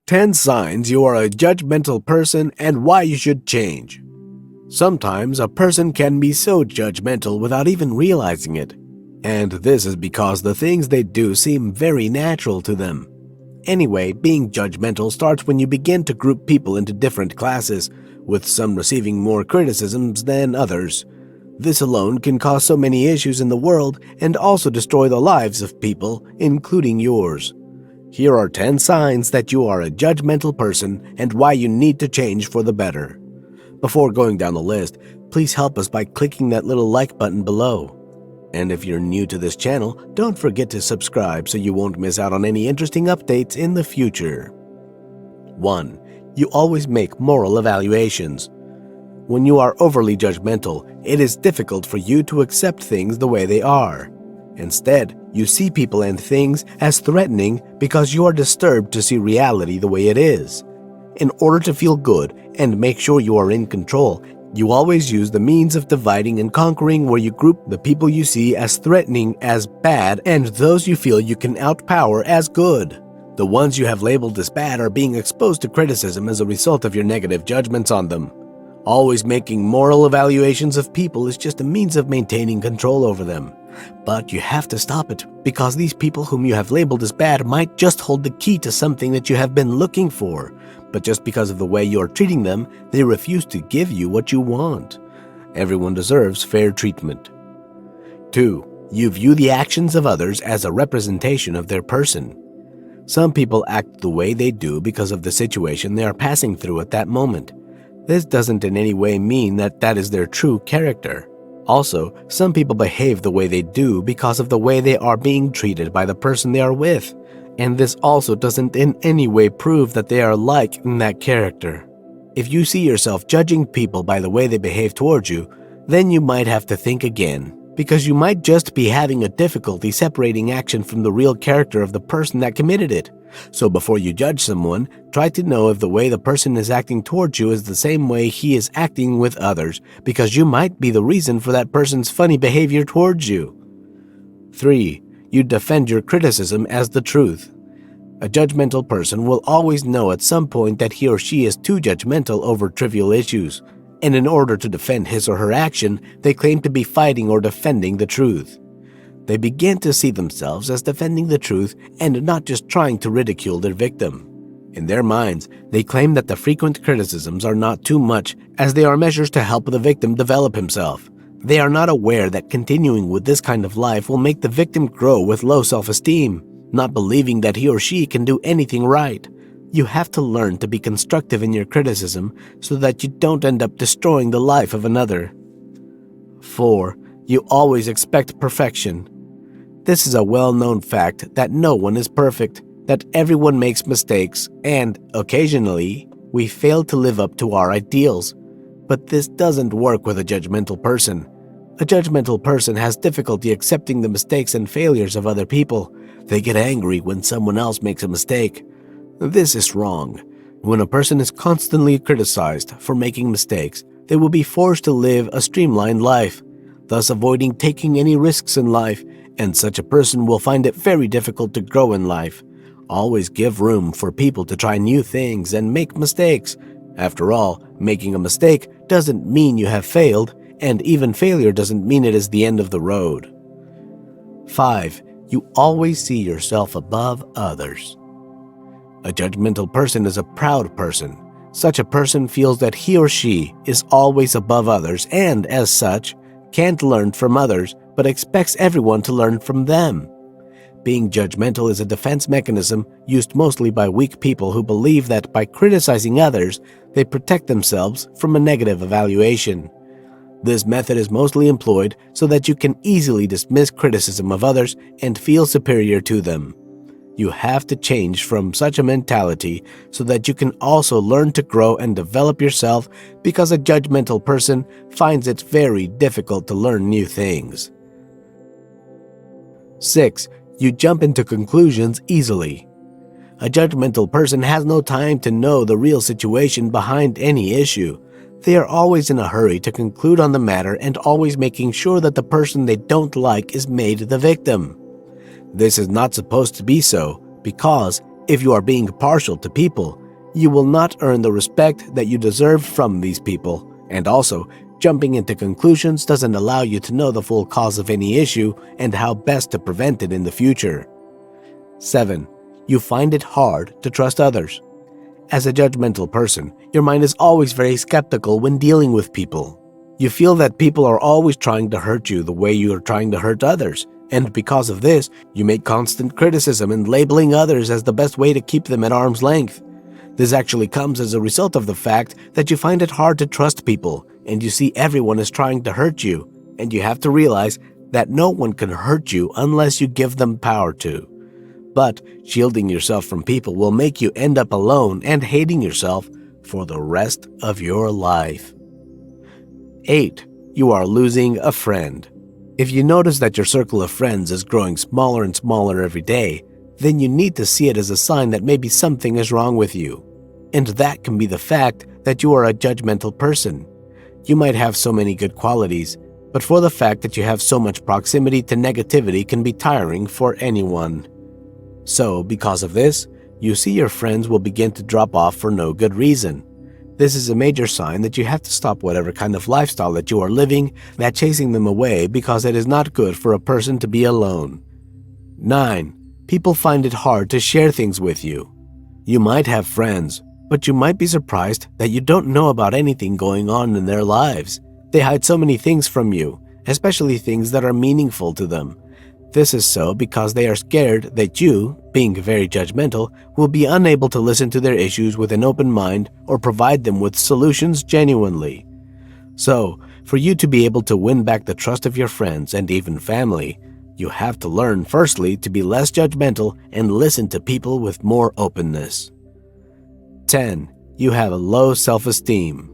10 signs you are a judgmental person and why you should change. Sometimes a person can be so judgmental without even realizing it, and this is because the things they do seem very natural to them. Anyway, being judgmental starts when you begin to group people into different classes, with some receiving more criticisms than others. This alone can cause so many issues in the world and also destroy the lives of people, including yours. Here are 10 signs that you are a judgmental person and why you need to change for the better. Before going down the list, please help us by clicking that little like button below. And if you're new to this channel, don't forget to subscribe so you won't miss out on any interesting updates in the future. 1. You always make moral evaluations. When you are overly judgmental, it is difficult for you to accept things the way they are. Instead, you see people and things as threatening because you are disturbed to see reality the way it is. In order to feel good and make sure you are in control, you always use the means of dividing and conquering, where you group the people you see as threatening as bad and those you feel you can outpower as good. The ones you have labeled as bad are being exposed to criticism as a result of your negative judgments on them. Always making moral evaluations of people is just a means of maintaining control over them. But you have to stop it, because these people whom you have labeled as bad might just hold the key to something that you have been looking for. But just because of the way you are treating them, they refuse to give you what you want. Everyone deserves fair treatment. 2. You view the actions of others as a representation of their person. Some people act the way they do because of the situation they are passing through at that moment. This doesn't in any way mean that that is their true character. Also, some people behave the way they do because of the way they are being treated by the person they are with, and this also doesn't in any way prove that they are like in that character. If you see yourself judging people by the way they behave towards you, then you might have to think again, because you might just be having a difficulty separating action from the real character of the person that committed it. So before you judge someone, try to know if the way the person is acting towards you is the same way he is acting with others, because you might be the reason for that person's funny behavior towards you. 3. You defend your criticism as the truth. A judgmental person will always know at some point that he or she is too judgmental over trivial issues, and in order to defend his or her action, they claim to be fighting or defending the truth. They begin to see themselves as defending the truth and not just trying to ridicule their victim. In their minds, they claim that the frequent criticisms are not too much, as they are measures to help the victim develop himself. They are not aware that continuing with this kind of life will make the victim grow with low self-esteem, not believing that he or she can do anything right. You have to learn to be constructive in your criticism so that you don't end up destroying the life of another. 4. You always expect perfection. This is a well-known fact that no one is perfect, that everyone makes mistakes, and, occasionally, we fail to live up to our ideals. But this doesn't work with a judgmental person. A judgmental person has difficulty accepting the mistakes and failures of other people. They get angry when someone else makes a mistake. This is wrong. When a person is constantly criticized for making mistakes, they will be forced to live a streamlined life, thus avoiding taking any risks in life, and such a person will find it very difficult to grow in life. Always give room for people to try new things and make mistakes. After all, making a mistake doesn't mean you have failed, and even failure doesn't mean it is the end of the road. 5. You always see yourself above others. A judgmental person is a proud person. Such a person feels that he or she is always above others and, as such, can't learn from others, but expects everyone to learn from them. Being judgmental is a defense mechanism used mostly by weak people who believe that by criticizing others, they protect themselves from a negative evaluation. This method is mostly employed so that you can easily dismiss criticism of others and feel superior to them. You have to change from such a mentality so that you can also learn to grow and develop yourself, because a judgmental person finds it very difficult to learn new things. 6. You jump into conclusions easily. A judgmental person has no time to know the real situation behind any issue. They are always in a hurry to conclude on the matter and always making sure that the person they don't like is made the victim. This is not supposed to be so, because If you are being partial to people, you will not earn the respect that you deserve from these people. And also, jumping into conclusions doesn't allow you to know the full cause of any issue and how best to prevent it in the future. 7. You find it hard to trust others. As a judgmental person, your mind is always very skeptical when dealing with people. You feel that people are always trying to hurt you the way you are trying to hurt others, and because of this, you make constant criticism and labeling others as the best way to keep them at arm's length. This actually comes as a result of the fact that you find it hard to trust people, and you see everyone is trying to hurt you, and you have to realize that no one can hurt you unless you give them power to. But shielding yourself from people will make you end up alone and hating yourself for the rest of your life. 8. You are losing a friend. If you notice that your circle of friends is growing smaller and smaller every day, then you need to see it as a sign that maybe something is wrong with you. And that can be the fact that you are a judgmental person. You might have so many good qualities, but for the fact that you have so much proximity to negativity can be tiring for anyone. So, because of this, you see your friends will begin to drop off for no good reason. This is a major sign that you have to stop whatever kind of lifestyle that you are living, that chasing them away because it is not good for a person to be alone. 9. People find it hard to share things with you. You might have friends, but you might be surprised that you don't know about anything going on in their lives. They hide so many things from you, especially things that are meaningful to them. This is so because they are scared that you, being very judgmental, will be unable to listen to their issues with an open mind or provide them with solutions genuinely. So, for you to be able to win back the trust of your friends and even family, you have to learn firstly to be less judgmental and listen to people with more openness. 10. You have a low self-esteem.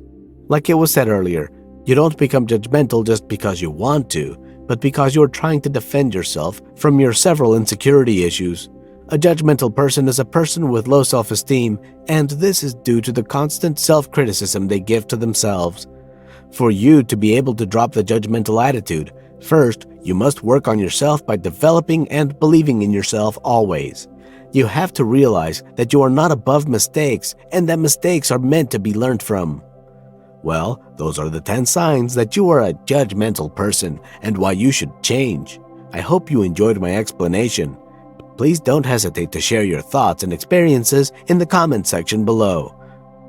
Like it was said earlier, you don't become judgmental just because you want to, but because you are trying to defend yourself from your several insecurity issues. A judgmental person is a person with low self-esteem, and this is due to the constant self-criticism they give to themselves. For you to be able to drop the judgmental attitude, first, you must work on yourself by developing and believing in yourself always. You have to realize that you are not above mistakes and that mistakes are meant to be learned from. Well, those are the 10 signs that you are a judgmental person and why you should change. I hope you enjoyed my explanation. Please don't hesitate to share your thoughts and experiences in the comment section below.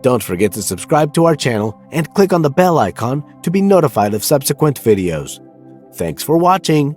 Don't forget to subscribe to our channel and click on the bell icon to be notified of subsequent videos. Thanks for watching.